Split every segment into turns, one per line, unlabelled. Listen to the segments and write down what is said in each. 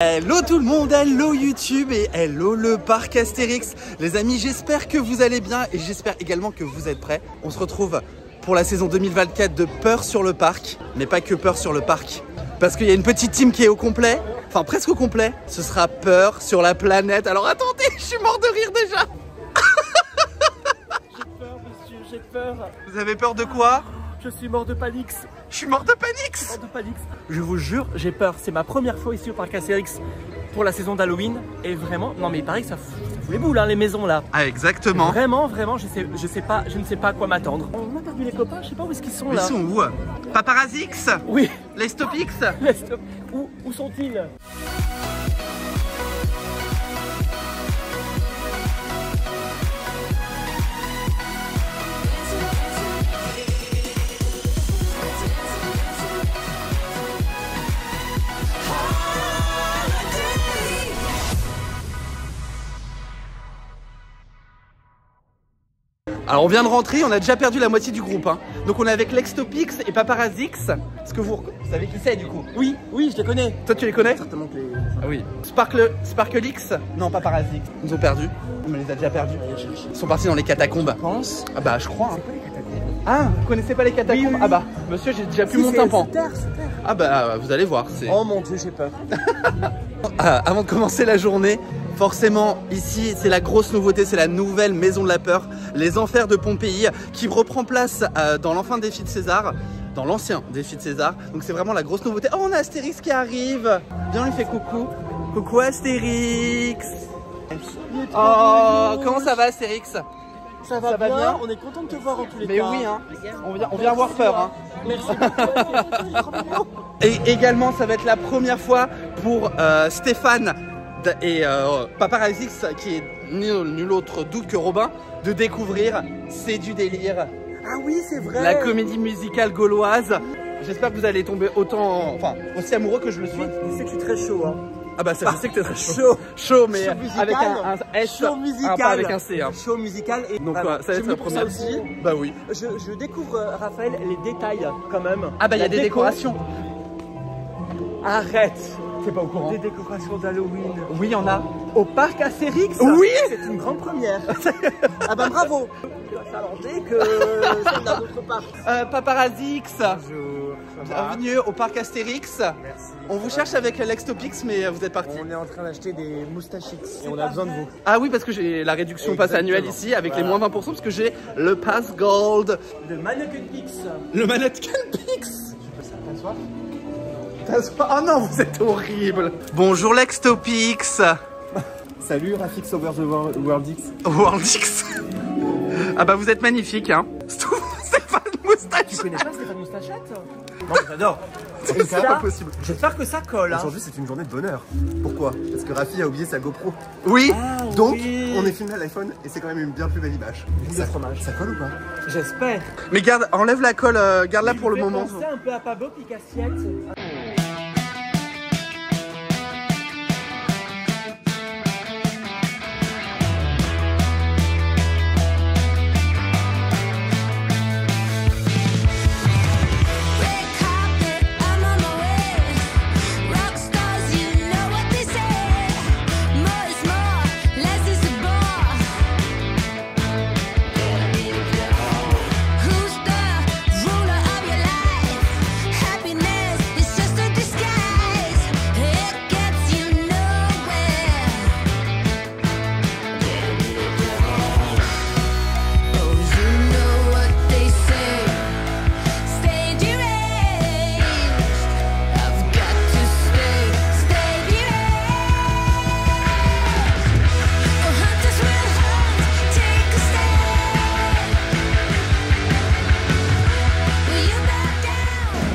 Hello tout le monde, hello YouTube et hello le parc Astérix. Les amis, j'espère que vous allez bien et j'espère également que vous êtes prêts. On se retrouve pour la saison 2024 de Peur sur le parc, mais pas que Peur sur le parc. Parce qu'il y a une petite team qui est au complet, enfin presque au complet. Ce sera Peur sur la planète. Alors attendez, je suis mort de rire déjà.
J'ai peur monsieur, j'ai peur.
Vous avez peur de quoi?
Je suis mort de Palix.
Je suis mort de Panix.
Mort de Palix. Je vous jure, j'ai peur. C'est ma première fois ici au parc Astérix pour la saison d'Halloween. Et vraiment, non mais il paraît que ça fout les boules hein, les maisons là.
Ah exactement.
Vraiment, je ne sais pas à quoi m'attendre. On a perdu les copains, je sais pas où est-ce qu'ils sont là.
Ils sont où? Paparazix?
Oui.
Les Stopix?
Où sont-ils?
Alors on vient de rentrer, on a déjà perdu la moitié du groupe hein. Donc on est avec Lextopix et Paparazix. Est-ce que vous savez qui c'est du coup?
Oui, je les connais.
Toi tu les connais?
Certainement que les...
Ah oui. Sparklix? Non, Paparazix. Ils nous ont perdus. On les a déjà perdus. Ils sont partis dans les catacombes.
Je pense.
Ah bah je crois hein.
C'est pas les catacombes.
Ah, vous connaissez pas les catacombes?
Oui.
Ah bah monsieur, j'ai déjà plus mon tympan.
C'est terre.
Ah bah vous allez voir.
Oh mon dieu, j'ai peur.
Avant de commencer la journée, forcément, ici, c'est la grosse nouveauté, c'est la nouvelle maison de la peur, les enfers de Pompéi, qui reprend place dans l'enfin défi de César, dans l'ancien défi de César. Donc c'est vraiment la grosse nouveauté. Oh, on a Astérix qui arrive. Viens, il fait coucou. Coucou Astérix. Oh, comment ça va Astérix?
Ça va bien, on est content de te voir en tous les cas.
Mais oui, hein. On vient avoir peur. Hein.
Merci beaucoup.
Et également, ça va être la première fois pour Stéphane et Paparazix, qui est nul autre doute que Robin, de découvrir C'est du délire.
Ah oui, c'est vrai.
La comédie musicale gauloise. J'espère que vous allez tomber autant, enfin, aussi amoureux que je le suis.
Je sais que je suis très chaud. Hein.
Ah bah ça, je sais que t'es très chaud. Chaud, mais
show musical,
avec un S,
show musical.
pas avec un C. Hein.
Show musical. Et
donc ça va être la première.
aussi.
Bah oui.
Je découvre, Raphaël, les détails quand même.
Ah bah il y a des décorations.
Arrête.
T'es pas au courant?
Des décorations d'Halloween.
Oui, il y en a.
Au parc Astérix.
Oui.
C'est une grande première. Ah bah bravo. Ça rendait que c'est dans notre parc.
Paparazix.
Bonjour.
Bienvenue au parc Astérix.
Merci.
On vous cherche avec Lextopix, mais vous êtes parti.
On est en train d'acheter des moustachix et on a besoin de vous.
Ah oui, parce que j'ai la réduction passe annuelle ici avec les moins 20% parce que j'ai le pass gold.
Le Mannequin Pix.
Le Mannequin Pix. Oh non, vous êtes horrible. Bonjour Lextopix.
Salut Rafix over the Worldix.
Worldix. Ah bah vous êtes magnifique hein. Stéphane Moustache.
Tu connais pas Stéphane Moustachette? Non, j'adore.
C'est pas possible.
J'espère que ça colle. Hein.
Aujourd'hui c'est une journée de bonheur. Pourquoi? Parce que Rafi a oublié sa GoPro.
Oui.
Donc
oui.
on est filmé à l'iPhone et c'est quand même une bien plus belle image.
Ça, fromage.
Ça colle ou pas?
J'espère.
Mais garde, enlève la colle, garde-la pour le moment.
C'est un peu à Pablo Picassiette.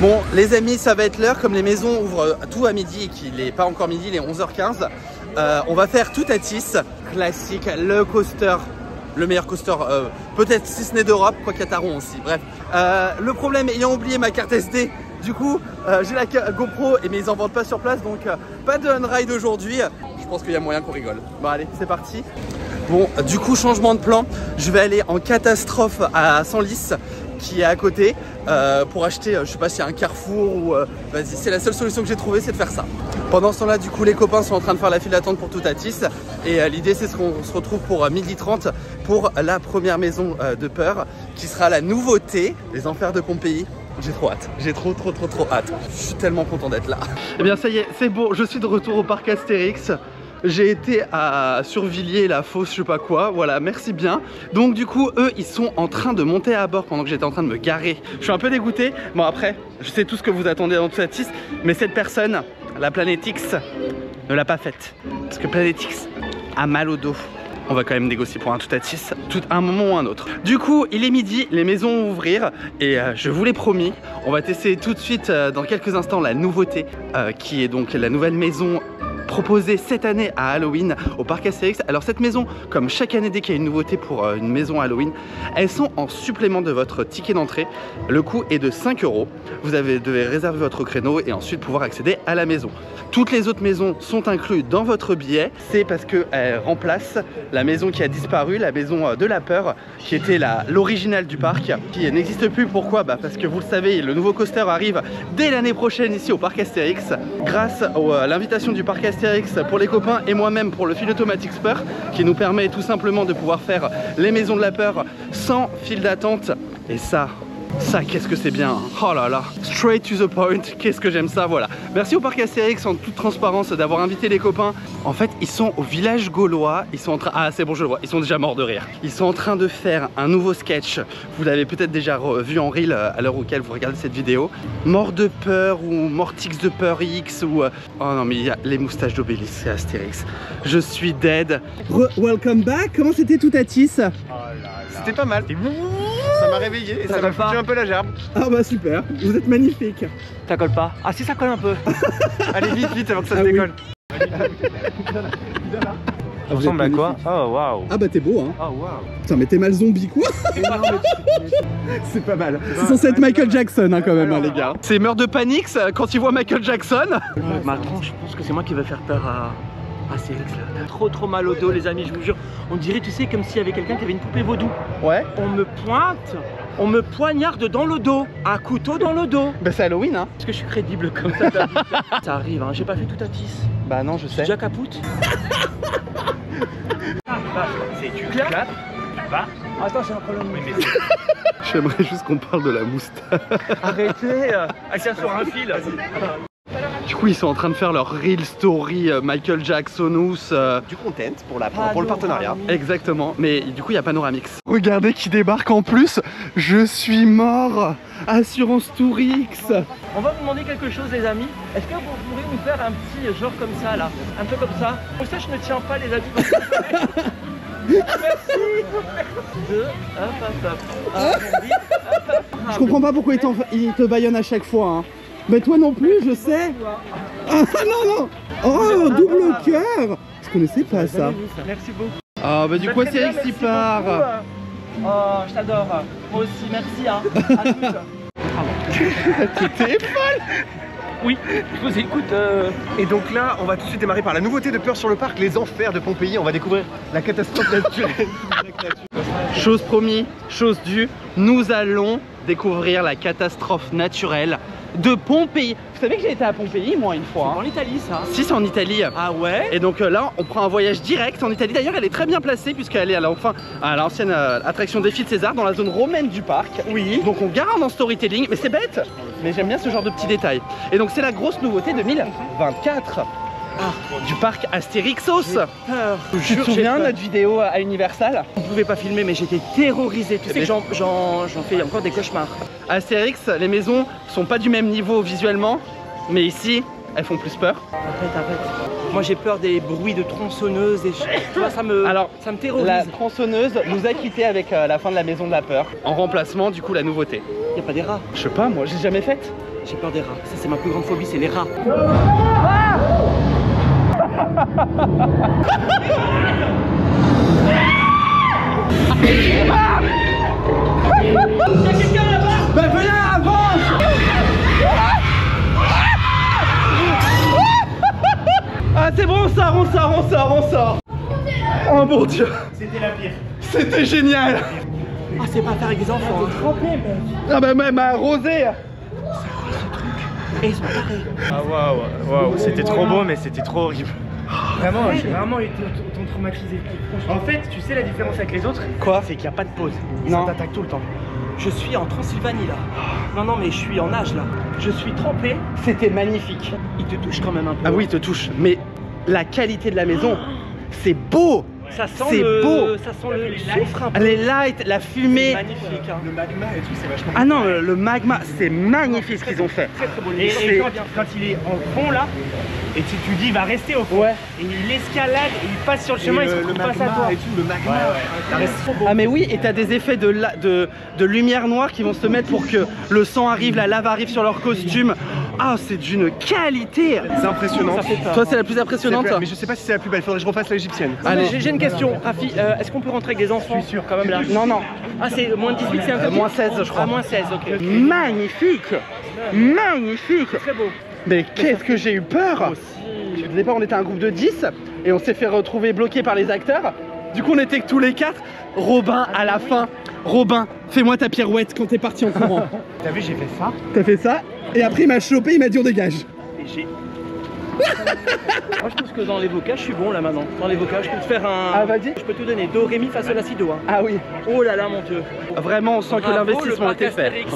Bon les amis, ça va être l'heure, comme les maisons ouvrent tout à midi et qu'il n'est pas encore midi, il est 11h15. On va faire tout à Tis, classique, le coaster, le meilleur coaster, peut-être si ce n'est d'Europe, quoi Cataron aussi, bref. Le problème ayant oublié ma carte SD, du coup j'ai la GoPro mais ils en vendent pas sur place, donc pas de on-ride aujourd'hui. Je pense qu'il y a moyen qu'on rigole. Bon allez, c'est parti. Bon, du coup, changement de plan, je vais aller en catastrophe à Senlis, qui est à côté, pour acheter, je sais pas s'il y a un Carrefour ou... vas-y, c'est la seule solution que j'ai trouvée, c'est de faire ça. Pendant ce temps-là, du coup, les copains sont en train de faire la file d'attente pour Toutatis. Et l'idée, c'est qu'on se retrouve pour 12h30 pour la première maison de peur qui sera la nouveauté, les Enfers de Pompéi. J'ai trop hâte, j'ai trop hâte. Je suis tellement content d'être là. Eh bien, ça y est, c'est bon, je suis de retour au parc Astérix. J'ai été à Survilliers, la fosse, je sais pas quoi, voilà, merci bien. Donc du coup, eux, ils sont en train de monter à bord pendant que j'étais en train de me garer. Je suis un peu dégoûté. Bon après, je sais tout ce que vous attendez dans Toutatis, mais cette personne, la Planète X, ne l'a pas faite. Parce que Planète X a mal au dos. On va quand même négocier pour un Toutatis, à un moment ou un autre. Du coup, il est midi, les maisons vont ouvrir et je vous l'ai promis, on va tester tout de suite dans quelques instants la nouveauté qui est donc la nouvelle maison proposée cette année à Halloween au parc Astérix. Alors cette maison, comme chaque année dès qu'il y a une nouveauté pour une maison Halloween, elles sont en supplément de votre ticket d'entrée. Le coût est de 5 €. Vous devez réserver votre créneau et ensuite pouvoir accéder à la maison. Toutes les autres maisons sont incluses dans votre billet. C'est parce qu'elles remplacent la maison qui a disparu, la maison de la peur, qui était l'original du parc, qui n'existe plus. Pourquoi? Parce que vous le savez, le nouveau coaster arrive dès l'année prochaine ici au parc Astérix. Grâce à l'invitation du parc Astérix pour les copains et moi-même pour le fil automatique Spur, qui nous permet tout simplement de pouvoir faire les maisons de la peur sans file d'attente. Et ça, qu'est-ce que c'est bien. Oh là là, straight to the point, qu'est-ce que j'aime ça, voilà. Merci au parc Astérix en toute transparence d'avoir invité les copains. En fait, ils sont au village gaulois, ils sont en train... Ah c'est bon, je le vois, ils sont déjà morts de rire. Ils sont en train de faire un nouveau sketch. Vous l'avez peut-être déjà vu en reel à l'heure auquel vous regardez cette vidéo. Mort de peur ou Mortix de peur X ou... Oh non mais il y a les moustaches d'Obélix et Astérix. Je suis dead. Welcome back, comment c'était Toutatis?
C'était pas mal. Ça m'a réveillé et ça m'a foutu un peu la gerbe.
Ah bah super, vous êtes magnifique.
Ça colle pas. Ah si, ça colle un peu.
Allez vite avant que ça se décolle.
Ça ressemble à quoi? Oh waouh.
Ah bah t'es beau hein.
Oh waouh.
Putain mais t'es mal zombie quoi. C'est pas mal. C'est censé être Michael Jackson hein, quand même hein, les gars. C'est meurt de panique quand il voit Michael Jackson.
Ma tronche, je pense que c'est moi qui vais faire peur à Astérix là. Trop mal au dos les amis, je vous jure. On dirait, tu sais, comme s'il y avait quelqu'un qui avait une poupée vaudou.
Ouais.
On me pointe, on me poignarde dans le dos, un couteau dans le dos.
Bah c'est Halloween hein.
Est-ce que je suis crédible comme ça? Ça arrive hein, j'ai pas fait Toutatis.
Bah non je sais.
Déjà capoute. Tu claques, tu vas. Attends, j'ai un problème.
J'aimerais juste qu'on parle de la moustache.
Arrêtez, accès sur un fil.
Du coup ils sont en train de faire leur real story Michael Jacksonous
Du content pour le partenariat.
Exactement, mais du coup il y a Panoramix. Regardez qui débarque en plus. Je suis mort. Assurance Tourix.
On va vous demander quelque chose les amis. Est-ce que vous pourriez nous faire un petit genre comme ça là? Un peu comme ça. Pour ça je ne tiens pas les amis. Merci. Deux, hop.
Je comprends pas pourquoi il te baillonne à chaque fois hein. Mais toi non plus, je sais. Ah non. Oh, double cœur. Je connaissais pas ça.
Merci beaucoup.
Ah bah du coup Astérix il part.
Oh, je t'adore. Moi aussi, merci hein. À toutes.
T'es folle.
Oui, je vous écoute.
Et donc là, on va tout de suite démarrer par la nouveauté de Peur sur le parc, les Enfers de Pompéi. On va découvrir la catastrophe naturelle.
Chose promis, chose due, nous allons découvrir la catastrophe naturelle de Pompéi. Vous savez que j'ai été à Pompéi moi une fois.
En Italie ça?
Si c'est en Italie.
Ah ouais?
Et donc là on prend un voyage direct en Italie. D'ailleurs elle est très bien placée puisqu'elle est à l'ancienne attraction Défi de César dans la zone romaine du parc.
Oui.
Donc on garde en storytelling, mais c'est bête. Mais j'aime bien ce genre de petits détails. Et donc c'est la grosse nouveauté 2024. Du parc Astérixos. Tu te souviens de notre vidéo à Universal?
On pouvait pas filmer mais j'étais terrorisé. Tu sais que j'en fais encore des cauchemars.
Astérix, les maisons sont pas du même niveau visuellement, mais ici elles font plus peur.
Arrête. Moi j'ai peur des bruits de tronçonneuses, tu vois, ça me terrorise.
La tronçonneuse nous a quittés avec la fin de la maison de la peur. En remplacement du coup la nouveauté.
Y a pas des rats?
Je sais pas, moi j'ai jamais faite.
J'ai peur des rats, ça c'est ma plus grande phobie, c'est les rats.
Bah viens, avance. Ah c'est bon, on sort. Oh mon dieu.
C'était la pire.
C'était génial.
Ah c'est pas faire avec des enfants.
Ah bah même à arroser.
Et ils sont tarés.
Ah waouh, c'était trop beau mais c'était trop horrible. Vraiment, j'ai vraiment été autant traumatisé. En fait, tu sais la différence avec les autres?
Quoi?
C'est qu'il n'y a pas de pause.
Non.
Ça t'attaque tout le temps.
Je suis en Transylvanie là. Non, non, mais je suis en nage là. Je suis trempé.
C'était magnifique.
Il te touche quand même un peu.
Ah oui, il te touche. Mais la qualité de la maison, c'est beau.
Ça sent
c'est beau.
Ça sent le soufre un peu.
Les lights, la fumée.
C'est magnifique. Hein.
Le magma et tout, c'est vachement.
Ah non, le magma, c'est magnifique ce qu'ils ont fait.
Très très beau.
Et quand il est en fond là, et tu dis il va rester au fond.
Ouais.
Et il escalade et il passe sur le chemin, il se retrouve face à toi. Et tout, le magma, ça reste trop beau.
Ah mais oui, et t'as des effets de lumière noire qui vont se mettre pour que le sang arrive, la lave arrive sur leur costume. Ah, c'est d'une qualité.
C'est impressionnant.
Ça fait peur.
Toi, c'est la plus impressionnante.
Mais je sais pas si c'est la plus belle, faudrait que je refasse l'égyptienne.
Allez.
J'ai une question, Rafi. Est-ce qu'on peut rentrer avec des enfants?
Je suis sûr.
Quand même là.
Non, non.
Ah, c'est moins de 18, c'est un peu
Moins 16, je crois.
Ah, moins 16, ok.
Magnifique. Magnifique.
Très beau.
Mais qu'est-ce que j'ai eu peur.
Aussi.
Au départ, on était un groupe de 10 et on s'est fait retrouver bloqué par les acteurs. Du coup, on était que tous les 4. Robin, à la fin. Robin, fais-moi ta pirouette quand t'es parti en courant.
T'as vu, j'ai fait ça.
T'as fait ça. Et après, il m'a chopé, il m'a dit on dégage.
Et j'ai. Moi, je pense que dans les vocals, je suis bon là maintenant. Dans les vocals, je peux te faire un.
Ah, vas-y.
Je peux te donner Do, Ré, Mi, Fa, Sol, La, Si, Do. Hein.
Ah oui.
Oh là là, mon Dieu.
Vraiment, on sent que
Bravo,
l'investissement a
le
été
parc
fait.
Astérix.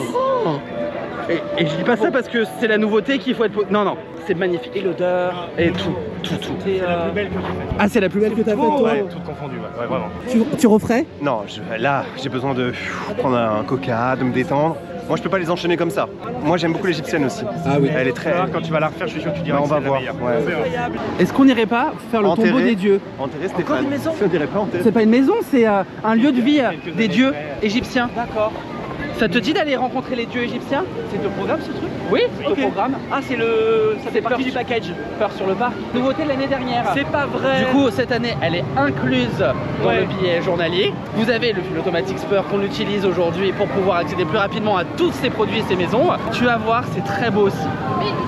Et je dis pas ça parce que c'est la nouveauté qu'il faut être. Non, non, c'est magnifique.
Et l'odeur.
Et tout.
C'était.
La plus belle que j'ai faite.
Ah, c'est la plus belle que t'as faite,
beau,
toi.
Ouais, tout confondu, ouais, vraiment.
Tu referais?
Non, là, j'ai besoin de prendre un coca, de me détendre. Moi, je peux pas les enchaîner comme ça. Moi, j'aime beaucoup l'égyptienne aussi.
Ah oui.
Elle est très. Quand tu vas la refaire, je suis sûr que tu diras.
Bah,
on va voir. Ouais.
Incroyable.
Est-ce qu'on n'irait pas faire le
Enterrer.
tombeau des dieux?
Enterrer Stéphane.
Encore une maison?
On dirait pas enterrer.
C'est pas une maison, c'est un lieu de vie des dieux égyptiens.
D'accord.
Ça te dit d'aller rencontrer les dieux égyptiens?
C'est au programme ce truc?
Oui,
Ok.
le programme.
Ah, c'est le. Ça fait partie du
Peur.
package.
Peur sur le parc. Nouveauté de l'année dernière.
C'est pas vrai.
Du coup, cette année, elle est incluse dans
Ouais.
le billet journalier. Vous avez l'automatique Spur qu'on utilise aujourd'hui pour pouvoir accéder plus rapidement à tous ces produits et ces maisons. Tu vas voir, c'est très beau aussi.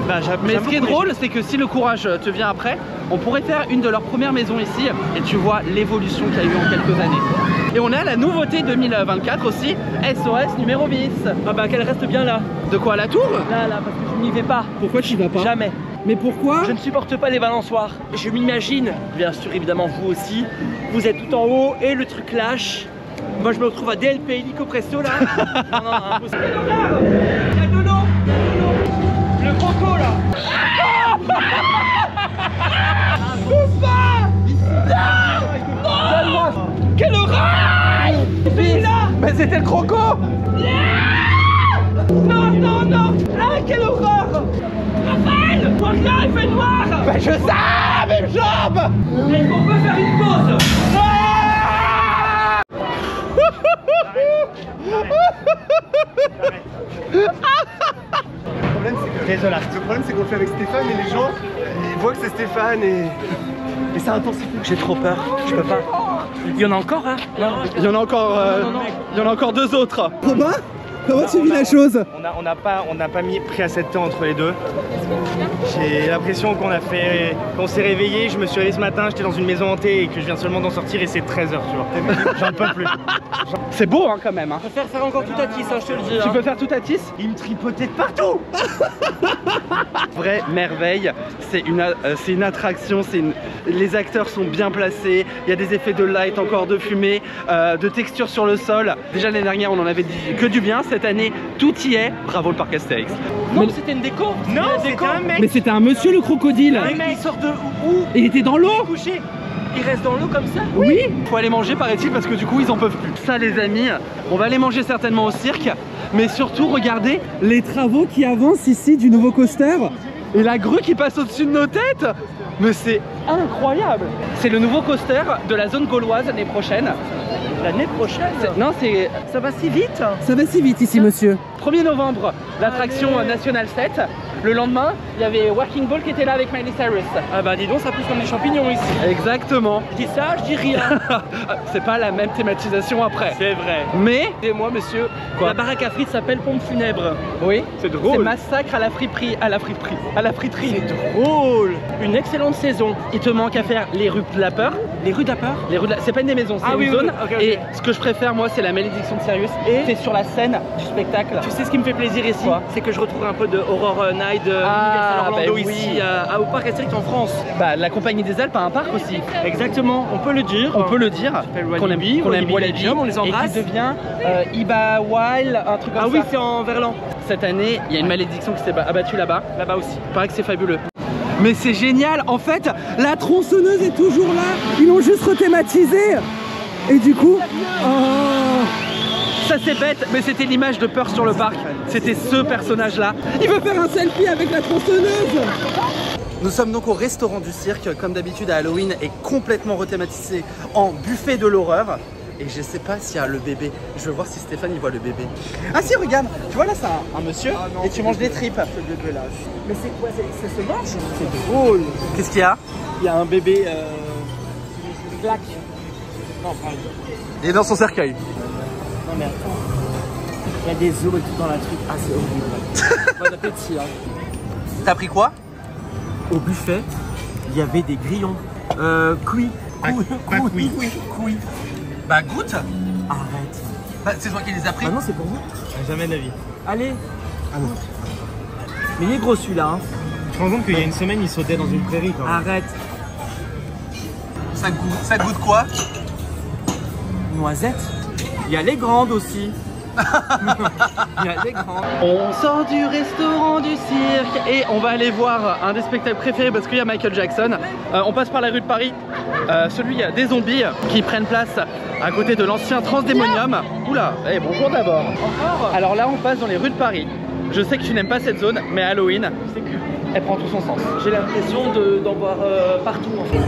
Bah,
Mais ce qui est drôle, c'est que si le courage te vient après, on pourrait faire une de leurs premières maisons ici et tu vois l'évolution qu'il y a eu en quelques années. Et on est à la nouveauté 2024 aussi, SOS numéro 10.
Ah bah qu'elle reste bien là.
De quoi, la tour?
Là, parce que je n'y vais pas.
Pourquoi tu y vas pas?
Jamais.
Mais pourquoi?
Je ne supporte pas les balançoires. Je m'imagine, bien sûr, évidemment vous aussi, vous êtes tout en haut et le truc lâche. Moi je me retrouve à DLP Illico Presto là. Non, non, impossible. Il y a de l'eau. Le croco là. Non. Quelle horreur. Celui-là.
Mais c'était le croco!
Non, non, non. Ah, quelle horreur. Raphaël, regarde, il fait noir.
Bah je sais, même jambe!
Est-ce qu'on peut faire une pause?
Le problème, c'est qu'on le fait avec Stéphane et les gens, ils voient que c'est Stéphane et ça intensifie.
J'ai trop peur, je peux pas. Il y en a encore, hein? Non.
Il y en a encore,
Non, non.
il y en a encore 2 autres. Robin, comment tu vis la chose?
On n'a pas pris assez de temps entre les deux. J'ai l'impression qu'on s'est réveillé, je me suis réveillé ce matin, j'étais dans une maison hantée et que je viens seulement d'en sortir et c'est 13h, tu vois. J'en peux plus.
C'est beau hein quand même. Hein.
Je préfère faire encore tout à 10, hein, je te le dis.
Tu
hein.
peux faire tout à Tis?
Il me tripotait de partout.
Vraie merveille, c'est une attraction, les acteurs sont bien placés, il y a des effets de light, encore de fumée, de texture sur le sol. Déjà l'année dernière on en avait dit que du bien, cette année tout y est, bravo le parc Astérix.
Non, c'était une déco.
Non,
c'était
c'était un mec.
Mais c'était un monsieur le crocodile,
Un mec qui sort de où?
il était dans l'eau.
Couché. Il reste dans l'eau comme ça?
Oui. Faut aller manger paraît-il parce que du coup ils en peuvent plus. Ça les amis, on va aller manger certainement au cirque, mais surtout regardez les travaux qui avancent ici du nouveau coaster et la grue qui passe au-dessus de nos têtes. Mais c'est incroyable. C'est le nouveau coaster de la zone gauloise l'année prochaine.
L'année prochaine?
Non c'est...
Ça va si vite?
Ça va si vite ici monsieur. 1er novembre, l'attraction National 7. Le lendemain, il y avait Working Ball qui était là avec Miley Cyrus.
Ah bah dis donc, ça pousse comme des champignons ici.
Exactement.
Je dis ça, je dis rien.
C'est pas la même thématisation après.
C'est vrai.
Mais...
Et moi monsieur,
Quoi?
la baraque à frites s'appelle Pompe Funèbre.
Oui.
C'est drôle.
C'est massacre à la friperie. À la friterie.
C'est drôle. Une excellente saison.
Il te manque à faire les rues de la peur,
Les rues de la peur?
Les rues de c'est pas une des maisons, c'est une zone.
Ok.
Et ce que je préfère moi c'est la malédiction de Sirius. Et c'est sur la scène du spectacle.
Tu sais ce qui me fait plaisir ici? C'est que je retrouve un peu de Horror Night de Universal Orlando ici au parc Astérix en France.
Bah la Compagnie des Alpes a un parc aussi.
Exactement, on peut le dire.
On peut le dire.
Qu'on aime bien, on les embrasse.
Et qui devient Iba Wild, un truc comme ça.
Ah oui, c'est en Verlan.
Cette année, il y a une malédiction qui s'est abattue là-bas.
Là-bas aussi.
Il paraît que c'est fabuleux. Mais c'est génial, en fait, la tronçonneuse est toujours là. Ils l'ont juste rethématisé. Et du coup, ça c'est bête, mais c'était l'image de Peur sur le parc. C'était ce personnage-là. Il veut faire un selfie avec la tronçonneuse. Nous sommes donc au restaurant du cirque, comme d'habitude à Halloween, est complètement rethématisé en buffet de l'horreur. Et je sais pas s'il y a le bébé. Je veux voir si Stéphane il voit le bébé. Ah si, regarde, tu vois là c'est un monsieur et tu manges des tripes.
Ce bébé là. Mais c'est quoi? Ça se mange? C'est drôle.
Qu'est-ce qu'il y a?
Il y a un bébé claque. Non, pardon.
Il est dans son cercueil.
Non mais attends. Il y a des os et tout dans la truc. Ah c'est horrible. Bon appétit hein.
T'as pris quoi?
Au buffet, il y avait des grillons. Cuits. Cuits.
Bah goûte.
Arrête.
Bah, c'est toi qui les as pris.
Ah non, c'est pour vous.
Jamais de la vie.
Allez. Ah non. Mais il est gros celui-là. Hein.
Je me rends compte qu'il y a une semaine, il sautait dans une prairie quand même.
Arrête.
Ça goûte quoi?
Noisette. Il y a les grandes aussi. Il y a les grandes.
On sort du restaurant du cirque et on va aller voir un des spectacles préférés parce qu'il y a Michael Jackson. On passe par la rue de Paris. Celui, il y a des zombies qui prennent place à côté de l'ancien Transdémonium. Oula, bonjour d'abord.
Encore.
Alors là, on passe dans les rues de Paris. Je sais que tu n'aimes pas cette zone, mais Halloween, elle prend tout son sens.
J'ai l'impression d'en voir partout en fait.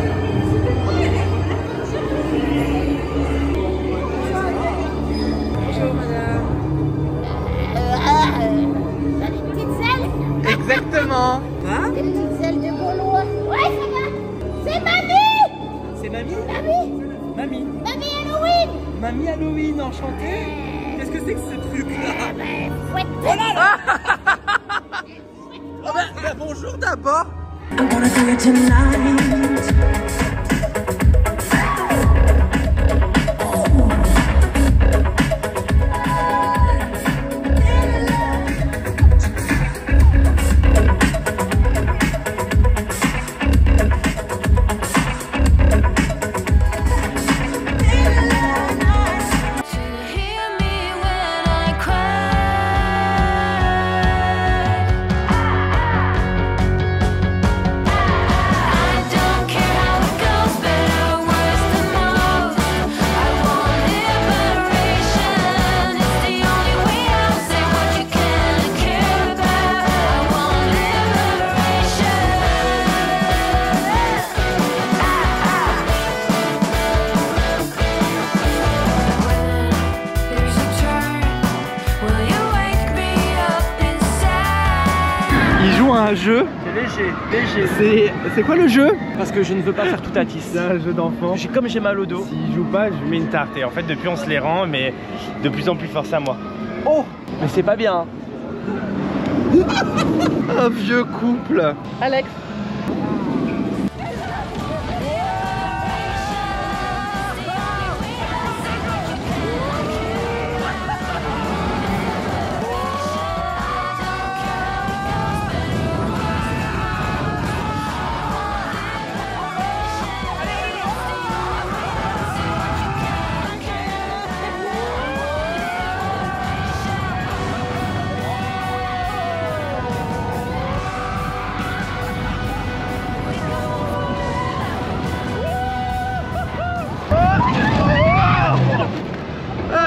Bonjour madame. T'as des petites ailes?
Exactement.
Hein?
Des petites ailes de Gaulois. Ouais, ça va. C'est mamie.
C'est mamie?
Mamie.
Mamie.
Mamie Halloween.
Mamie Halloween, enchantée. Qu'est-ce que c'est que ce truc-là?
Fouette.
Oh là là.
Oh bah, bonjour d'abord.
I'm gonna do it tonight.
Un jeu.
C'est léger.
C'est quoi le jeu?
Parce que je ne veux pas faire tout à tisse.
C'est un jeu d'enfant.
Comme j'ai mal au dos.
S'il joue pas, je lui mets une tarte. Et en fait, depuis, on se les rend, mais de plus en plus force à moi.
Oh, mais c'est pas bien.
Un vieux couple. Alex.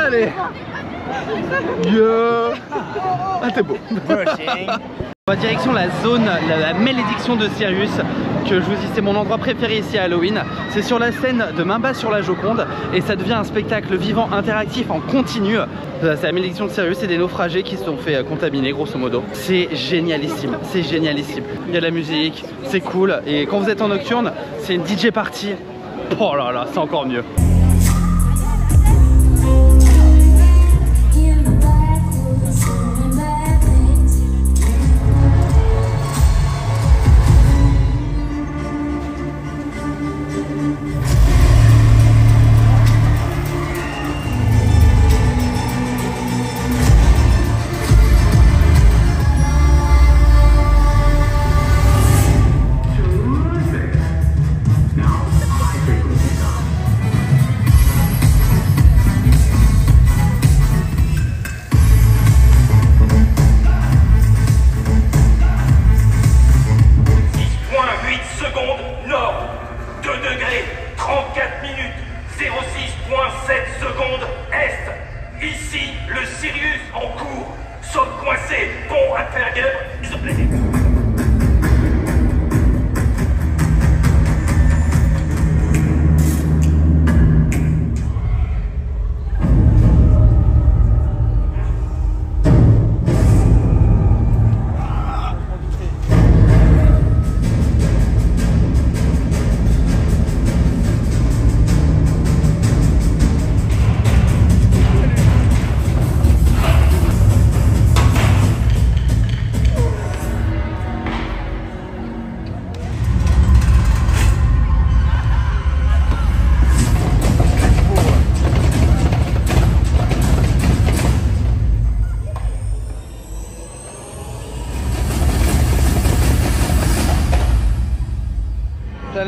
Allez. Yeah. Ah t'es beau. On va direction la zone, la malédiction de Sirius, que je vous dis c'est mon endroit préféré ici à Halloween. C'est sur la scène de Main-Basse sur la Joconde et ça devient un spectacle vivant interactif en continu. C'est la malédiction de Sirius et des naufragés qui se sont fait contaminer grosso modo. C'est génialissime, c'est génialissime. Il y a de la musique, c'est cool et quand vous êtes en nocturne, c'est une DJ party. Oh là là, c'est encore mieux.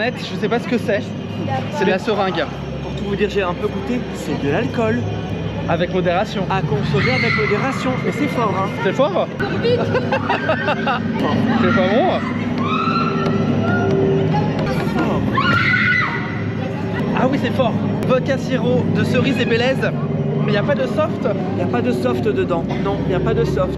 canette, je sais pas ce que c'est. C'est de la seringue.
Pour tout vous dire, j'ai un peu goûté, c'est de l'alcool.
Avec modération.
À consommer avec modération, mais c'est fort hein.
C'est fort. C'est pas bon. Ah oui, c'est fort. Vodka sirop de cerise et Bélez. Mais il n'y a pas de soft.
Il n'y a pas de soft dedans. Non, il n'y a pas de soft.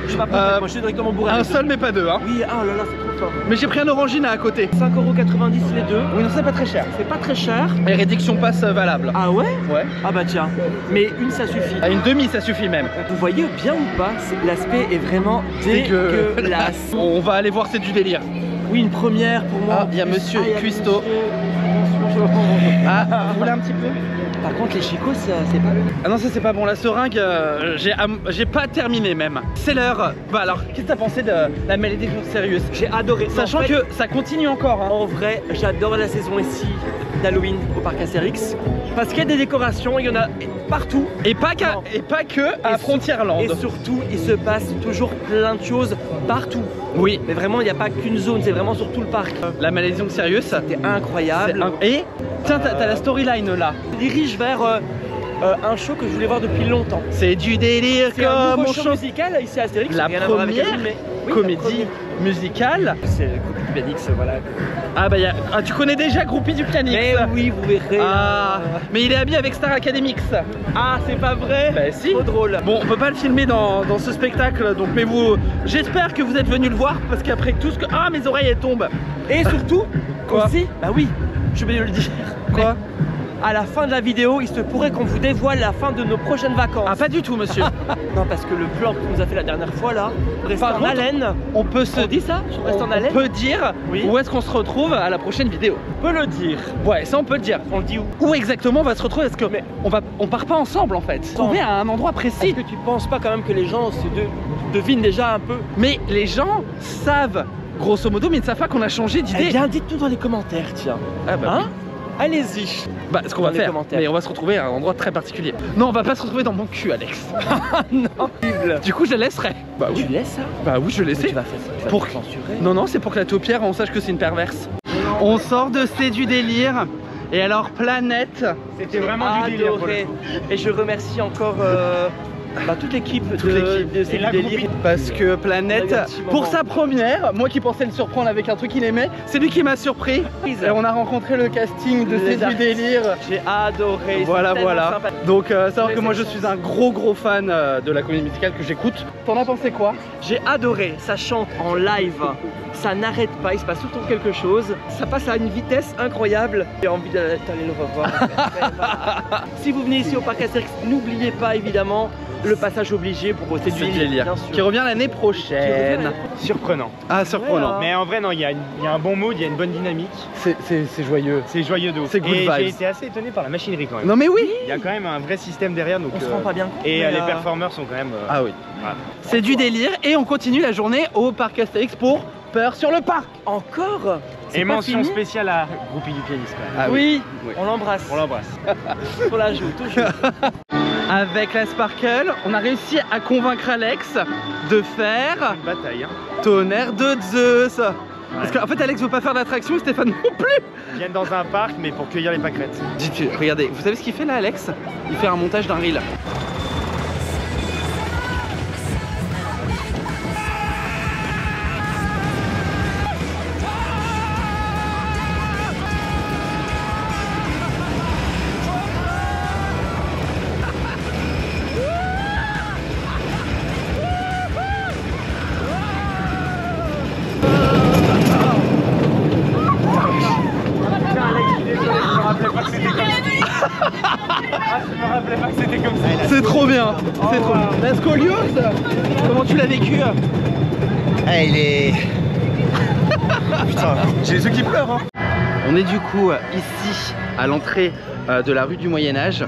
Je m'apprête, moi je suis directement bourré.
Un seul mais pas deux hein.
Oui, ah là là, c'est trop fort.
Mais j'ai pris un orangina à côté.
5,90 € les deux.
Oui non, c'est pas très cher.
C'est pas très cher.
Et réduction passe valable.
Ah ouais?
Ouais.
Ah bah tiens. Mais une ça suffit.
À une demi ça suffit même.
Vous voyez bien ou pas? L'aspect est vraiment dégueulasse.
On va aller voir, c'est du délire.
Oui, une première pour moi.
Ah, il y a monsieur Cuisto. Ah, vous voulez un petit peu?
Par contre, les chicots, c'est pas bon.
Ah non, ça c'est pas bon. La seringue, j'ai pas terminé même. C'est l'heure. Bah alors, qu'est-ce que t'as pensé de la malédiction sérieuse?
J'ai adoré.
Sachant
en fait,
que ça continue encore. Hein.
En vrai, j'adore la saison ici d'Halloween au parc Astérix. Parce qu'il y a des décorations, il y en a partout.
Et pas que à Frontierland.
Et surtout, il se passe toujours plein de choses partout.
Oui.
Mais vraiment, il n'y a pas qu'une zone, c'est vraiment sur tout le parc.
La malédiction sérieuse,
c'était incroyable.
Et tiens, t'as la storyline là.
On dirige vers un show que je voulais voir depuis longtemps.
C'est du délire
comme un
mon
nouveau show musical ici à Astérix.
La première comédie musicale.
C'est le groupe du Pianix, voilà.
Ah bah tu connais déjà Groupie du Pianix.
Mais oui, vous verrez.
Ah, mais il est habillé avec Star Academics.
Ah, c'est pas vrai?
Bah si.
Trop drôle.
Bon, on peut pas le filmer dans ce spectacle, donc mais vous, j'espère que vous êtes venus le voir parce qu'après tout ce que... Ah, mes oreilles elles tombent.
Et surtout,
quoi
aussi, bah oui, je vais le dire.
Quoi?
À la fin de la vidéo, il se pourrait qu'on vous dévoile la fin de nos prochaines vacances.
Ah, pas du tout, monsieur.
Non, parce que le plan qu'on nous a fait la dernière fois là, reste en haleine.
On peut se...
On dit ça? Reste en haleine.
On peut dire où est-ce qu'on se retrouve à la prochaine vidéo.
On peut le dire.
Ouais, ça on peut le dire.
On le dit où?
Où exactement on va se retrouver? Parce que on part pas ensemble en fait. Trouver à un endroit précis.
Est-ce que tu penses pas quand même que les gens devinent déjà un peu?
Mais les gens savent grosso modo, mais ils ne savent pas qu'on a changé d'idée.
Eh bien, dites-nous dans les commentaires, tiens.
Ah bah
hein? Allez-y.
Bah ce qu'on va faire, mais on va se retrouver à un endroit très particulier. Non, on va pas se retrouver dans mon cul, Alex. Non. Du coup, je la laisserai. Bah oui.
Tu laisses ça?
Bah oui, je laisse.
Tu vas faire ça. Tu vas
pour
censurer.
Non, non, c'est pour que la taupière, on sache que c'est une perverse. On sort de C'est du délire. Et alors, Planète.
C'était vraiment du délire.
Et je remercie encore toute l'équipe de C'est du délire.
Parce que Planète, pour sa première, moi qui pensais le surprendre avec un truc qu'il aimait, c'est lui qui m'a surpris. Et on a rencontré le casting de C'est du délire.
J'ai adoré.
Voilà, voilà. Donc, savoir que moi je suis un gros fan de la comédie musicale que j'écoute. T'en as pensé quoi?
J'ai adoré. Ça chante en live. Ça n'arrête pas, il se passe tout le temps quelque chose. Ça passe à une vitesse incroyable. J'ai envie d'aller le revoir. Si vous venez ici au parc Astérix, n'oubliez pas évidemment le passage obligé pour C'est du délire,
qui revient l'année prochaine.
Surprenant.
Ah, surprenant.
Mais en vrai, non, il y a un bon mood, il y a une bonne dynamique.
C'est joyeux.
C'est joyeux de ouf.
C'est good vibes.
J'ai été assez étonné par la machinerie quand même.
Non mais oui.
Il y a quand même un vrai système derrière. Donc,
on se rend pas bien compte.
Et les performeurs sont quand même...
ah oui.
Voilà.
C'est du délire et on continue la journée au parc Astérix pour Peur sur le parc.
Encore?
Et mention spéciale à Groupie du Pianiste quand même.
Ah oui, on l'embrasse.
On l'embrasse.
On la joue, toujours.
Avec la Sparkle, on a réussi à convaincre Alex de faire
une bataille.
Tonnerre de Zeus. Ouais. Parce qu'en fait Alex veut pas faire d'attraction et Stéphane non plus.
Ils viennent dans un parc mais pour cueillir les pâquerettes.
Regardez, vous savez ce qu'il fait là Alex? Il fait un montage d'un reel. C'est trop bien, c'est trop bien. La scoliose, comment tu l'as vécu?
Ah, il est... Putain, j'ai les yeux qui pleurent hein.
On est du coup ici à l'entrée de la rue du Moyen-Âge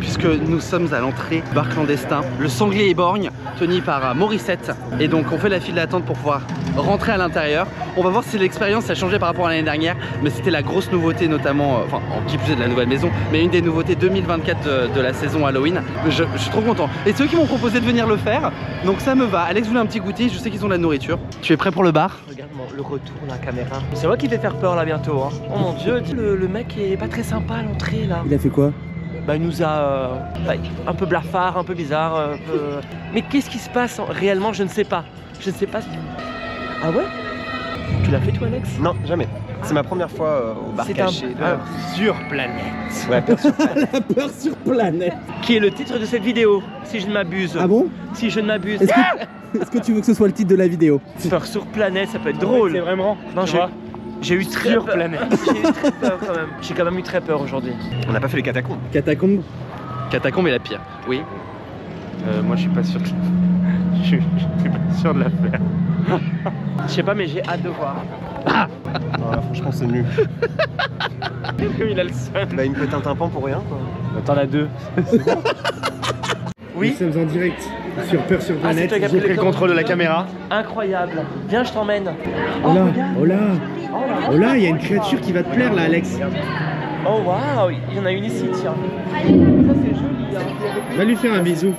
puisque nous sommes à l'entrée du bar clandestin, le Sanglier et Borgne, tenu par Morissette. Et donc on fait la file d'attente pour pouvoir rentrer à l'intérieur. On va voir si l'expérience a changé par rapport à l'année dernière, mais c'était la grosse nouveauté notamment, enfin en qui plus est de la nouvelle maison, mais une des nouveautés 2024 de la saison Halloween. Je suis trop content. Et c'est eux qui m'ont proposé de venir le faire, donc ça me va. Alex voulait un petit goûter, je sais qu'ils ont de la nourriture. Tu es prêt pour le bar?
Regarde le retour de la caméra. C'est moi qui vais faire peur là bientôt. Hein. Oh mon dieu, le mec est pas très sympa à l'entrée là.
Il a fait quoi?
Bah il nous a un peu blafard, un peu bizarre, un peu... Mais qu'est-ce qui se passe réellement? Je ne sais pas. Je ne sais pas. Ah ouais? Tu l'as fait toi Alex?
Non, jamais. C'est ma première fois au bar caché.
Sur planète.
Ouais, peur sur planète.
La peur sur planète.
Qui est le titre de cette vidéo, si je ne m'abuse.
Ah bon?
Si je ne m'abuse.
Est-ce que tu veux que ce soit le titre de la vidéo?
Peur sur planète, ça peut être drôle.
C'est vraiment.
Non, j'ai eu très
Sur
peur.
planète.
J'ai eu très peur quand même. J'ai quand même eu très peur aujourd'hui.
On n'a pas fait les catacombes.
Catacombe.
Catacombe est la pire. Oui.
Moi je suis pas sûr que... je suis pas sûr de la faire.
Je sais pas mais j'ai hâte de voir.
Ah, franchement, c'est nul.
Il a le seum.
Bah, il me pète un tympan pour rien, quoi.
T'en as deux.
Oui.
Nous sommes en direct sur Peur sur planète.
c'est toi qui as
J'ai pris le contrôle de la caméra.
Incroyable. Viens, je t'emmène.
Oh là,
regarde.
oh là, oh là, il y a une créature qui va te plaire là, Alex.
Oh waouh, il y en a une ici, tiens. Ça c'est joli. Hein.
Va lui faire un bisou.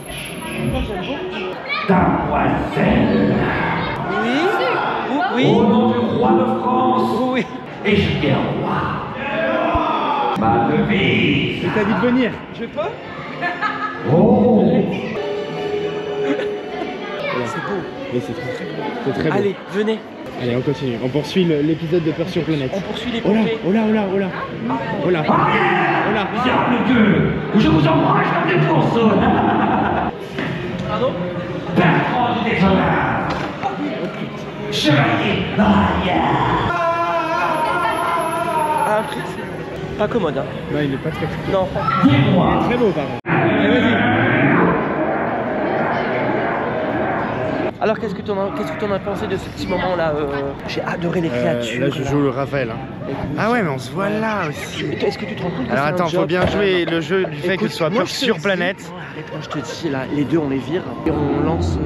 Oui. Oui.
Au nom du roi de France
Oui.
et Julien Roi. Ma devise.
C'est ta vie de venir.
Je peux?
Oh.
C'est beau.
Mais c'est très beau. C'est très beau.
Allez, venez.
Allez, on continue. On poursuit l'épisode de Peur sur planète.
On poursuit les
Oh là,
poupées.
oh là, oh là, oh là. Oh là. Oh là.
Diable Dieu, je vous embrasse comme des pourceaux.
Pardon?
Bertrand du Désolard. Chevalier Ryan.
Ah, après, pas commode. Hein.
Non, il est pas très cool.
Non.
Dis-moi.
Très beau, pardon. Allez, vas-y.
Alors, qu'est-ce que tu en as pensé de ce petit moment-là? J'ai adoré les créatures.
Là je joue le Raphaël. Hein. Ah ouais mais on se voit là aussi.
Est-ce que tu te rends compte que
Alors
c'est un
attends, faut
job?
bien jouer le jeu du fait que ce soit
moi,
Peur
je te
sur
dis-
planète.
Arrête, moi je te dis là, les deux on les vire et on lance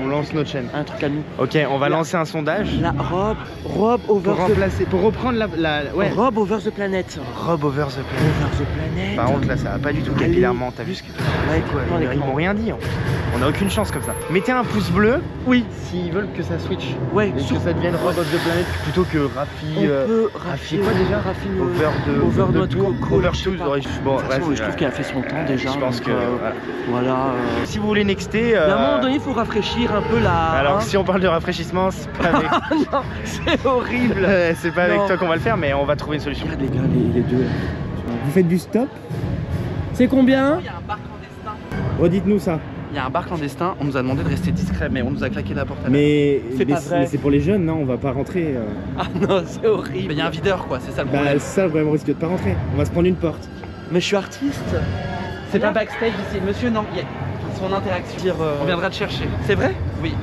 On lance notre chaîne.
un truc à nous.
Ok, on va
Là.
lancer un sondage.
La robe over
Pour remplacer, pour reprendre ouais.
robe over the planet.
Rob over the planet.
Over the planet.
Par contre là ça va pas du tout
Allez.
capillairement, t'as vu ce que
Ouais,
quoi,
dans
ils
l'écran.
m'ont rien dit. On a aucune chance comme ça. Mettez un pouce bleu.
Oui.
S'ils veulent que ça switch.
Ouais,
Et que ça devienne Rob of the planet plutôt que Raffi.
on peut
Raffi quoi déjà
Raffi
Over
de
Tour.
Coco,
Over
je sais
Tour.
pas.
Ouais, bon,
De toute façon,
bref,
je trouve qu'elle a fait son temps déjà.
je pense
donc,
que
voilà.
si vous voulez nexter.
Mais à un moment donné, il faut rafraîchir un peu la.
Alors
hein.
si on parle de rafraîchissement, c'est pas avec,
Non, c'est horrible.
c'est pas avec
Non.
toi qu'on va le faire, mais on va trouver une solution.
Regarde les gars, les deux. Là.
Vous faites du stop?
C'est combien?
Il y a un bar clandestin.
Redites-nous ça.
Il y a un bar clandestin, on nous a demandé de rester discret, mais on nous a claqué la porte à la
Mais
C'est pas vrai.
c'est pour les jeunes, non? On va pas rentrer.
Ah non, c'est horrible.
Mais il y a un videur quoi, c'est ça le
Bah,
problème.
c'est ça le problème, on risque de pas rentrer. On va se prendre une porte.
Mais je suis artiste.
C'est pas backstage ici, monsieur non, il y a son interaction.
Dire,
On viendra te chercher.
C'est vrai?
Oui.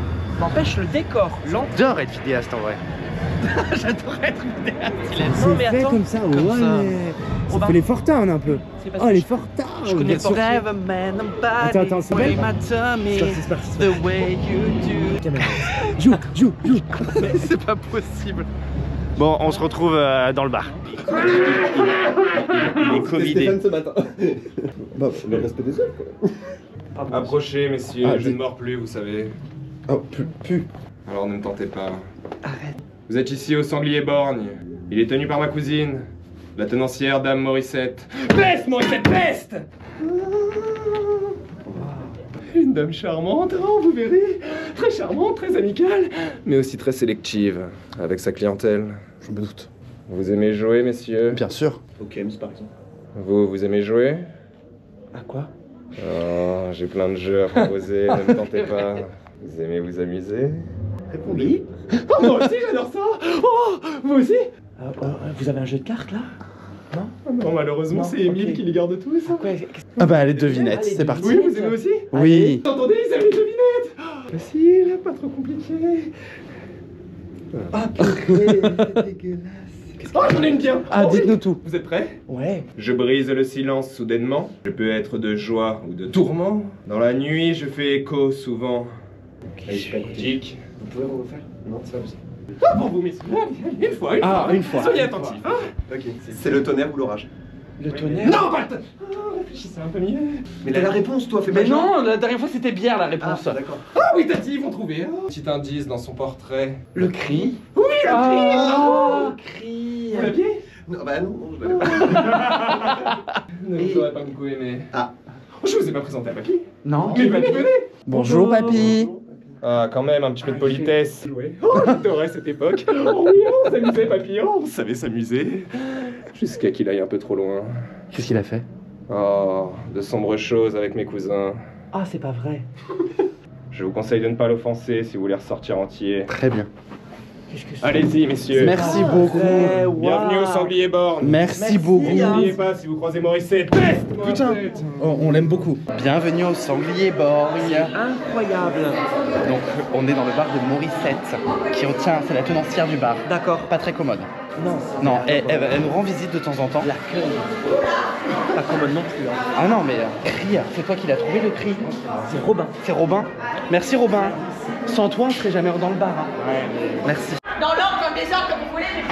N'empêche le décor.
J'adore être vidéaste en vrai.
J'adorerais être vidéaste.
Non, mais
C'est fait
attends,
comme ça,
comme
ouais.
ça.
On
Ça
va-
fait les fortins un peu.
C'est parce
Oh,
que
les
je-
fortins.
je connais
bien
pas.
sûr.
Never man a body,
Attends, c'est
way
belle.
my tummy,
C'est parti, c'est
the way you do.
Caméra. Joue.
C'est pas possible.
Bon, on se retrouve dans le bar. Il est covidé.
ce matin. Bah, le respect des autres quoi.
Approchez, messieurs,
Ah,
je ne mords plus, vous savez.
Oh, pu.
Alors ne me tentez pas.
Arrête.
Vous êtes ici au Sanglier Borgne. Il est tenu par ma cousine, la tenancière Dame Morissette. Peste, Morissette, peste! Une dame charmante, hein, vous verrez. Très charmante, très amicale, mais aussi très sélective avec sa clientèle.
Je me doute.
Vous aimez jouer, messieurs?
Bien sûr.
Ok, par exemple.
Vous aimez jouer?
À quoi?
Oh, j'ai plein de jeux à proposer, ne me tentez pas. Vous aimez vous amuser?
Oui.
Oh, moi aussi, j'adore ça! Oh, vous aussi?
Vous avez un jeu de cartes là?
Non, malheureusement,
Non,
c'est Émile
ok.
qui les garde tous.
Ah bah, les devinettes,
Allez,
c'est parti.
Oui, vous aimez aussi?
Oui.
Vous entendez, ils aiment les devinettes. Facile, pas trop compliqué.
Ah purée, dégueulasse.
Qu'est-ce Oh, j'en ai une bien.
Ah,
Oh, oui.
dites-nous tout.
Vous êtes prêts?
Ouais.
Je brise le silence soudainement. Je peux être de joie ou de tourment. Dans la nuit, je fais écho souvent. Tic. Vous pouvez refaire? Non, c'est pas possible. Ah, pour vous, messieurs. Une fois.
Une fois.
Soyez attentifs. Hein.
Ok. C'est le tonnerre ou l'orage?
Le tonnerre.
Non, pas le tonnerre. Réfléchissez un peu mieux.
Mais t'as la réponse, toi, fais pas
Mais
genre.
non, la dernière fois c'était bière la réponse.
Ah, d'accord.
Ah oui, Tati, ils vont trouver. Petit indice dans son portrait.
Le cri.
Oui, le cri.
Oh, le cri.
Vous l'aviez?
Non, bah non, je l'avais pas.
Ne vous aurez pas beaucoup aimé.
Ah.
Oh, je vous ai pas présenté à papy.
Non.
Mais venez.
Bonjour papy.
Ah, quand même, un petit peu de politesse. Oh, j'adorais cette époque. Oh oui, on s'amusait, papy. Oh, on savait s'amuser. Jusqu'à qu'il aille un peu trop loin.
Qu'est-ce qu'il a fait?
Oh, de sombres choses avec mes cousins.
Ah, c'est pas vrai.
Je vous conseille de ne pas l'offenser si vous voulez ressortir entier.
Très bien.
Allez-y, messieurs.
Merci beaucoup.
Bienvenue au Sanglier Borgne.
Merci beaucoup.
N'oubliez pas, si vous croisez Morissette, peste.
Putain. Oh, on l'aime beaucoup. Bienvenue au Sanglier Borgne.
Incroyable.
Donc on est dans le bar de Morissette qui tient, c'est la tenancière du bar.
D'accord.
Pas très commode.
Non.
Non, elle nous rend visite de temps en temps.
L'accueil. Pas commode non plus. Hein.
Ah non mais cri, c'est toi qui l'as trouvé le cri.
C'est Robin.
C'est Robin. Merci Robin. Sans toi on serait jamais dans le bar. Hein. Merci.
Dans l'ordre comme des ordres, comme vous voulez, mais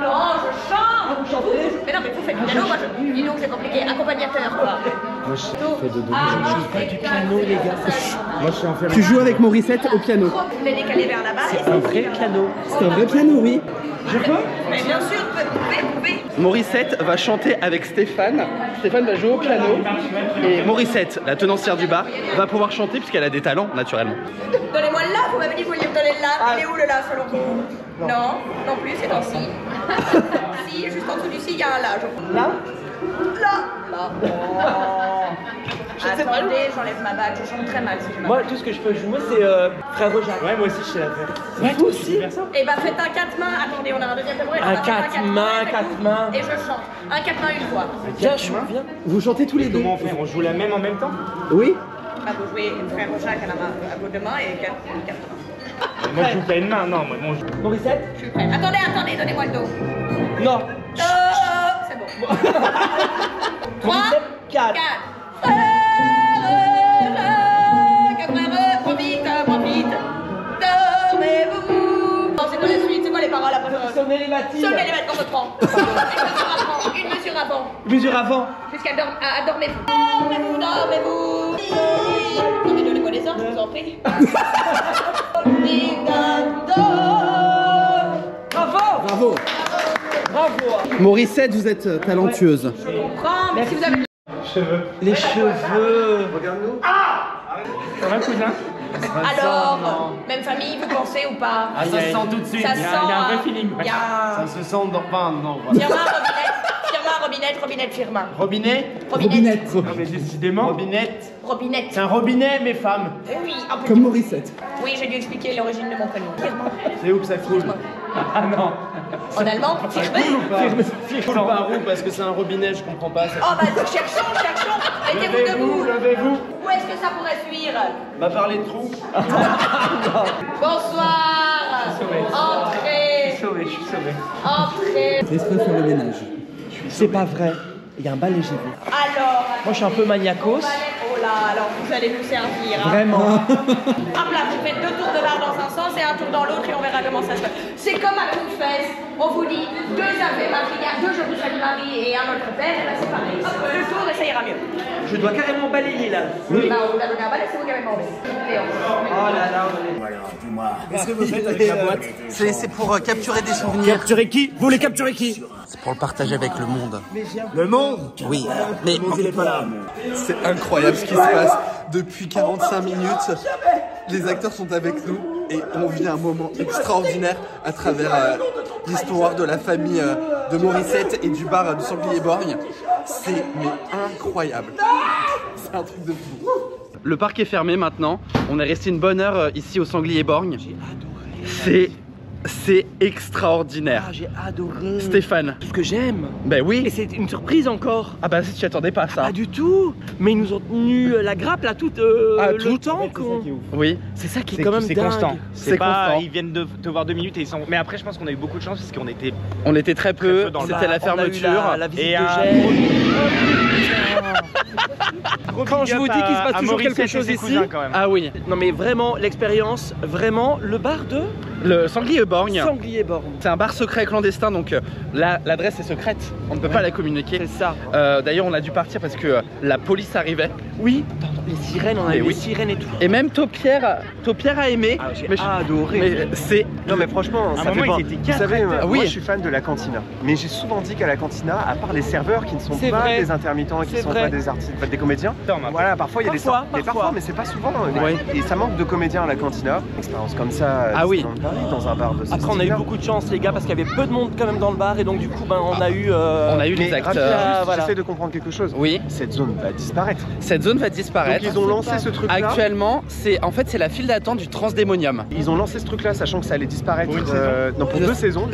non, je chante. Vous chantez? Mais non, mais vous faites du piano, moi je dis donc c'est compliqué. Accompagnateur, quoi.
Moi, je fais de je joue pas du piano, les gars. Moi, je suis un
Tu joues avec Morissette au piano.
Vous les décalez vers là-bas.
C'est un vrai piano.
C'est un vrai piano, oui.
Je peux?
Mais bien sûr, vous pouvez.
Morissette va chanter avec Stéphane. Stéphane va jouer au piano. Et Morissette, la tenancière du bar, va pouvoir chanter puisqu'elle a des talents, naturellement.
Donnez-moi le la, vous m'avez dit que vous vouliez me donner le la. Il est où le la selon vous? Non, non plus, c'est un si. Si, juste en dessous du si, il y a un la, je crois.
Là?
Là. Attendez, j'enlève ma bague, je chante très mal si je
Moi, tout ce que je peux jouer, c'est Frère Jacques. Ouais, moi aussi, je sais la faire. Ouais, toi aussi?
Et bah faites un 4 mains, attendez, on a un deuxième tabouret.
Un 4 mains, 4 mains.
Et je chante. Un 4 mains une fois.
Viens, viens.
Vous chantez tous les deux.
Comment on fait? On joue la même en même temps?
Oui.
Bah vous jouez Frère Jacques à vos deux mains et 4 mains.
Moi, je joue pas une main, non. Moi, je joue. Morissette?
Je suis prête. Attendez, donnez-moi le dos.
Non.
C'est bon. 3,
4.
4. Profite. Dormez-vous. Non, c'est quoi la suite? C'est quoi les paroles après?
Sonnez les Mathilde.
Sonnez les mathildes qu'on reprend. Une mesure avant.
Mesure avant.
Jusqu'à dormez-vous. Dormez-vous. Non mais donnez-moi les ordres, je vous en prie.
Bravo.
Bravo.
Bravo.
Morissette, vous êtes talentueuse.
Je comprends, mais si vous avez...
Les cheveux.
Regarde-nous.
Ça va, cousin?
Alors, même famille, vous pensez ou pas?
Ah, ça se sent tout de suite.
Ça
Il y
sent,
a un vrai feeling.
Ça
se sent dans pas, non.
Firmin.
Robinet?
Robinette.
Non, mais décidément. Robinette.
Robinette.
C'est un robinet, mes femmes.
Oui, en plus.
Comme Morissette.
Oui, j'ai dû expliquer l'origine de mon prénom. Firmin.
C'est où que ça coule?
Ah non. En allemand, Firmin.
Firmin par où? Parce que c'est un robinet, je comprends pas.
Oh bah cherchons. Mettez-vous debout.
Levez-vous.
Où est-ce que ça pourrait fuir?
Va parler de trou.
Bonsoir. Entrez.
Je suis sauvé.
Entrez.
Laisse-moi faire le ménage.
C'est pas vrai. Il y a un balai, j'ai vu.
Alors.
Moi, je suis un peu maniacos.
Oh là, alors vous allez nous servir. Hein.
Vraiment.
Hop là, vous faites 2 tours de bar dans un sens et un tour dans l'autre et on verra comment ça se passe. C'est comme à Confesse, on vous dit 2 Ave Maria, 2 Je vous salue Marie et un Notre Père, et là c'est pareil. Hop, le tour et ça ira mieux.
Je dois carrément balayer là.
Oui. Bah, on vous a donné un balai, c'est vous qui avez demandé.
Oh là là. Qu'est-ce que vous faites avec la boîte?
C'est pour capturer des souvenirs.
Capturer qui? Vous voulez capturer qui?
C'est pour le partager avec le monde.
Le monde?
Oui, mais
Le monde, il est pas là.
c'est incroyable ce qui se passe. Depuis 45 minutes, les acteurs sont avec nous et on vit un moment extraordinaire à travers l'histoire de la famille de Morissette et du bar du Sanglier Borgne. C'est incroyable. C'est un truc de fou. Le parc est fermé maintenant. On est resté une bonne heure ici au Sanglier Borgne. C'est c'est extraordinaire.
Ah, j'ai adoré.
Stéphane.
Tout ce que j'aime.
Ben oui.
Et c'est une surprise encore.
Ah bah si tu attendais pas à ça.
Pas du tout. Mais ils nous ont tenu la grappe là toute le temps.
Oui.
C'est ça qui est quand même
c'est
dingue.
constant.
C'est
pas,
constant.
ils viennent de te voir 2 minutes et ils s'en vont. Mais après, je pense qu'on a eu beaucoup de chance parce qu'on était.
On était très peu,
dans le
c'était la
On a eu
fermeture.
la visite
Et
de
un
Gênes.
Gros
Quand
big
je vous
up
dis qu'il se passe
à
toujours
Maurice
quelque
et
chose
ses
ici.
cousins, quand même.
Ah oui,
Non mais vraiment l'expérience, vraiment le bar de
le Sanglier-Borgne.
Sanglier-Borgne.
C'est un bar secret clandestin, donc l'adresse est secrète, on ne peut pas la communiquer.
C'est ça.
D'ailleurs on a dû partir parce que la police arrivait.
Oui, les sirènes, on a
Mais
eu
oui.
les sirènes et tout.
Et même Taupière a aimé.
Ah, j'ai
mais
adoré.
mais c'est...
Non mais franchement,
À un
ça
moment,
fait pas.
ils étaient
Vous
4
savez,
acteurs.
Oui.
moi je suis fan de la cantina. Mais j'ai souvent dit qu'à la cantina, à part les serveurs qui ne sont
C'est
pas
vrai.
des intermittents, qui
C'est
sont
vrai.
pas des artistes, pas des comédiens.
Attends,
Voilà, parfois il y a
Parfois,
mais
parfois.
mais c'est pas souvent.
Ouais.
Et ça manque de comédiens à la cantina. Une expérience comme ça,
Ah oui.
dans Paris, dans un bar de ce
Après on a eu
style-là.
beaucoup de chance les gars parce qu'il y avait peu de monde quand même dans le bar et donc du coup ben on a eu
On a eu
Mais
les
rappelez-vous
acteurs.
juste,
voilà.
j'essaie de comprendre quelque chose.
Oui,
Cette zone va disparaître.
cette zone va
Donc
disparaître.
ils ont lancé ce truc-là.
Actuellement, c'est la file d'attente du Transdémonium.
Ils ont lancé ce truc-là, sachant que ça allait disparaître.
Pour une saison
non, pour 2 saisons.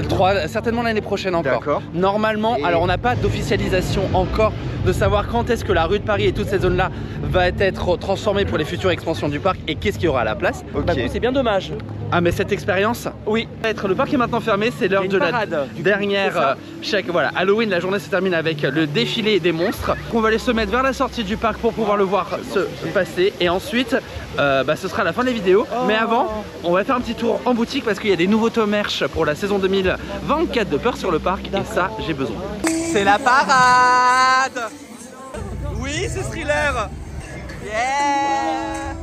Certainement l'année prochaine encore.
D'accord.
Normalement,
Et-
alors on n'a pas d'officialisation encore de savoir quand est-ce que la rue de Paris et toute cette zone-là va être transformée pour les futures expansions du parc et qu'est-ce qu'il y aura à la place.
Ok.
Bah, c'est bien dommage.
Ah mais cette expérience,
Oui.
le parc est maintenant fermé, c'est l'heure
Il y a
de
une
la
parade, du coup,
dernière
c'est ça
voilà, Halloween, la journée se termine avec le défilé des monstres. On va aller se mettre vers la sortie du parc pour pouvoir le voir se passer et ensuite ce sera la fin de la vidéo. Mais avant, on va faire un petit tour en boutique parce qu'il y a des nouveautés merch pour la saison 2024 de Peur sur le parc et ça j'ai besoin. C'est la parade. Oui, c'est Thriller. Yeah.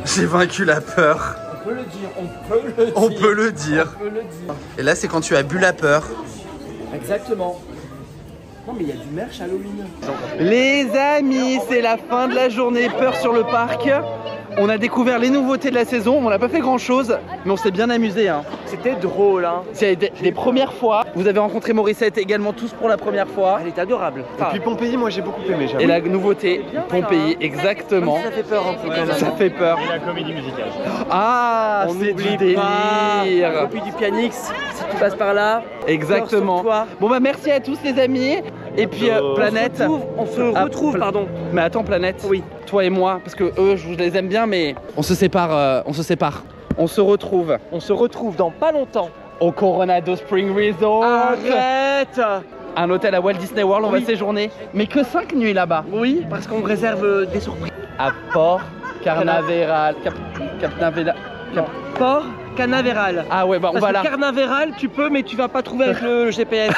J'ai vaincu la peur.
On peut le dire, on peut le dire.
On peut le dire.
On peut le dire.
Et là, c'est quand tu as bu la peur.
Exactement. Non mais il y a du merch Halloween.
Les amis, c'est la fin de la journée Peur sur le parc. On a découvert les nouveautés de la saison. On n'a pas fait grand chose, mais on s'est bien amusé. Hein.
C'était drôle hein.
C'est des premières fois. Vous avez rencontré Morissette également tous pour la première fois.
Elle est adorable.
Et puis Pompéi, moi j'ai beaucoup aimé. j'avoue.
Et la nouveauté,
bien,
Pompéi,
ça.
exactement.
Ça fait peur un peu.
Ça fait peur.
Et la comédie musicale.
Ah,
On
c'est du
n'oublie pas.
délire.
Copie du Pianix, si tu passes par là.
Exactement.
Peur sur toi.
Bon bah merci à tous les amis. Et puis Planète.
On se retrouve, pardon.
Mais attends Planète.
Oui.
Toi et moi, parce que eux, je les aime bien, mais on se sépare. On se retrouve
On se retrouve dans pas longtemps.
au Coronado Spring Resort.
Arrête.
Un hôtel à Walt Disney World, on va
Oui.
séjourner. Mais que 5 nuits là-bas.
Oui, parce qu'on réserve des surprises.
À Port Carnaveral.
Port Canaveral.
Ah ouais, bah on
Parce
va
que
là.
Carnaveral, tu peux, mais tu vas pas trouver avec le GPS.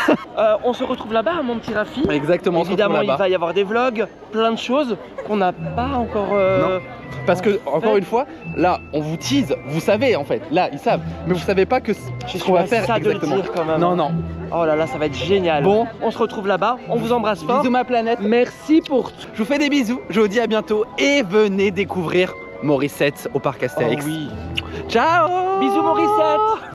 On se retrouve là-bas, mon petit Rafi.
Exactement, on se retrouve
Évidemment, il
là-bas.
va y avoir des vlogs, plein de choses qu'on n'a pas encore.
Non. Parce que, encore une fois, là, on vous tease, vous savez en fait, là, ils savent, mais vous savez pas que ce qu'on va faire
ça de le
exactement.
dire, quand même.
Non, non.
Oh là là, ça va être génial.
Bon.
On se retrouve là-bas, on vous embrasse fort.
Bisous ma planète.
Merci pour tout.
Je vous fais des bisous, je vous dis à bientôt et venez découvrir Morissette au parc Astérix.
Oh oui.
Ciao.
Bisous Morissette.